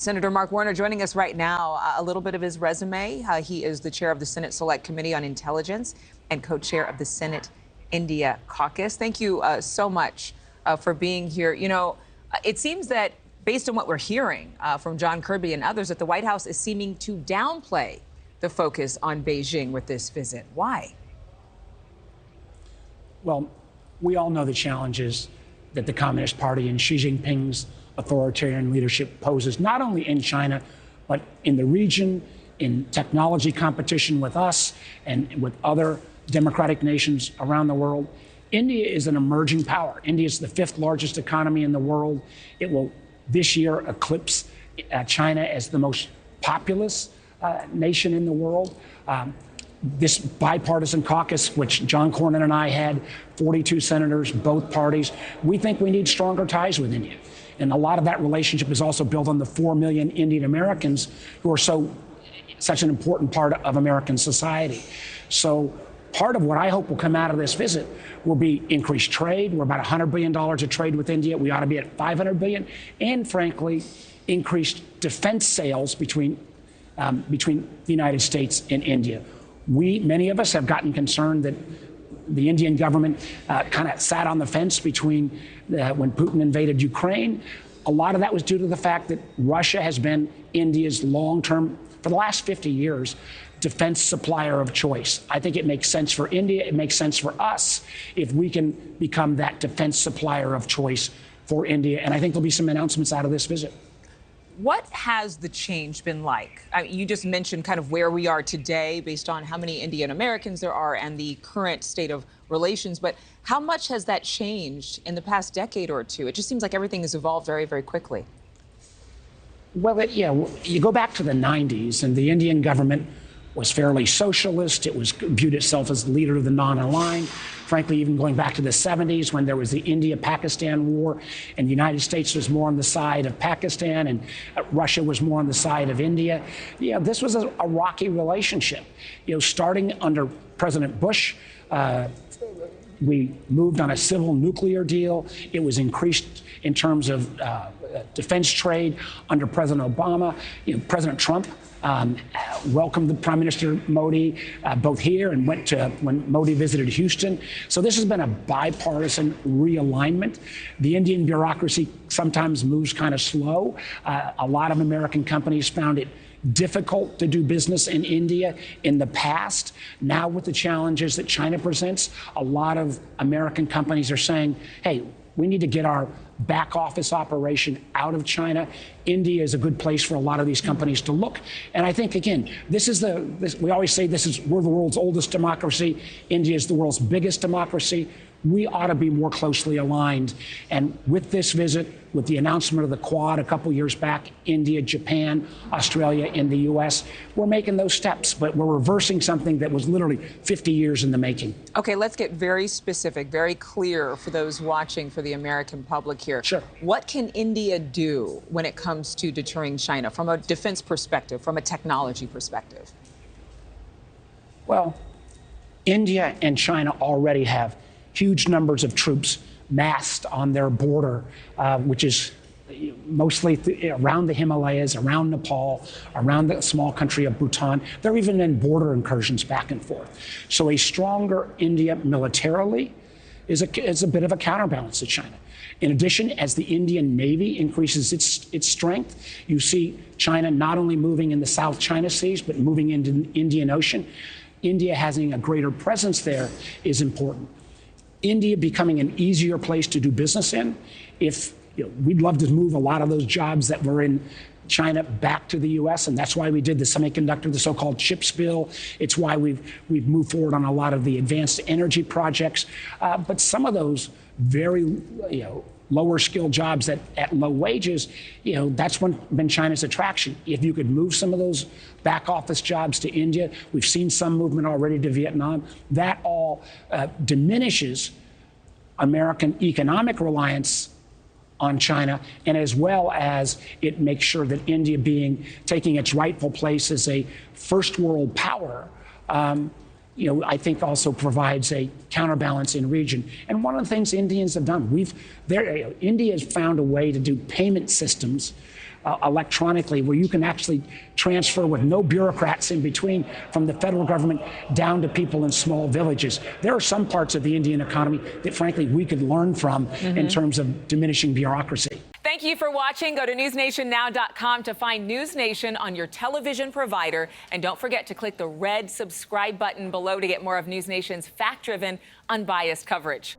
Senator Mark Warner joining us right now. A little bit of his resume. He is the chair of the Senate Select Committee on Intelligence and co-chair of the Senate India Caucus. Thank you so much for being here. You know, it seems that based on what we're hearing from John Kirby and others, that the White House is seeming to downplay the focus on Beijing with this visit. Why? Well, we all know the challenges that the Communist Party and Xi Jinping's authoritarian leadership poses, not only in China, but in the region, in technology competition with us and with other democratic nations around the world. India is an emerging power. India is the 5th largest economy in the world. It will this year eclipse China as the most populous nation in the world. This bipartisan caucus, which John Cornyn and I had, 42 senators, both parties, we think we need stronger ties with India. And a lot of that relationship is also built on the 4 million Indian Americans who are such an important part of American society. So part of what I hope will come out of this visit will be increased trade. We're about $100 billion of trade with India. We ought to be at $500 billion. And frankly, increased defense sales between the United States and India. Many of us have gotten concerned that the Indian government kind of sat on the fence between when Putin invaded Ukraine. A lot of that was due to the fact that Russia has been India's long-term, for the last 50 years, defense supplier of choice. I think it makes sense for India. It makes sense for us if we can become that defense supplier of choice for India. And I think there'll be some announcements out of this visit. What has the change been like? I mean, you just mentioned kind of where we are today based on how many Indian Americans there are and the current state of relations. But how much has that changed in the past decade or two? It just seems like everything has evolved very, very quickly. Well, you go back to the 90s, and the Indian government was fairly socialist. It viewed itself as the leader of the non-aligned. Frankly, even going back to the 70s when there was the India-Pakistan war, and the United States was more on the side of Pakistan, and Russia was more on the side of India. This was a rocky relationship. Starting under President Bush, we moved on a civil nuclear deal. It was increased in terms of defense trade under President Obama. President Trump welcomed the Prime Minister Modi both here and went to when Modi visited Houston. So this has been a bipartisan realignment. The Indian bureaucracy sometimes moves kind of slow. A lot of American companies found it difficult to do business in India in the past. Now, with the challenges that China presents, a lot of American companies are saying, hey, we need to get our back office operation out of China. India is a good place for a lot of these companies to look. And I think, again, we always say we're the world's oldest democracy. India is the world's biggest democracy. We ought to be more closely aligned. And with this visit, with the announcement of the Quad a couple years back, India, Japan, Australia, and the U.S., we're making those steps, but we're reversing something that was literally 50 years in the making. Okay, let's get very specific, very clear for those watching, for the American public here. Sure. What can India do when it comes to deterring China from a defense perspective, from a technology perspective? Well, India and China already have huge numbers of troops massed on their border, which is mostly around the Himalayas, around Nepal, around the small country of Bhutan. There have even been border incursions back and forth. So a stronger India militarily is a bit of a counterbalance to China. In addition, as the Indian Navy increases its strength, you see China not only moving in the South China Seas, but moving into the Indian Ocean. India having a greater presence there is important. India becoming an easier place to do business in. We'd love to move a lot of those jobs that were in China back to the U.S., and that's why we did the semiconductor, the so-called CHIPS bill. It's why we've moved forward on a lot of the advanced energy projects. But some of those very lower skilled jobs at low wages, that's been China's attraction. If you could move some of those back office jobs to India, we've seen some movement already to Vietnam, that all diminishes American economic reliance on China, and as well as it makes sure that India taking its rightful place as a first world power, I think also provides a counterbalance in region. And one of the things Indians have done, India has found a way to do payment systems electronically, where you can actually transfer with no bureaucrats in between from the federal government down to people in small villages. There are some parts of the Indian economy that, frankly, we could learn from in terms of diminishing bureaucracy. Thank you for watching. Go to newsnationnow.com to find NewsNation on your television provider. And don't forget to click the red subscribe button below to get more of NewsNation's fact-driven, unbiased coverage.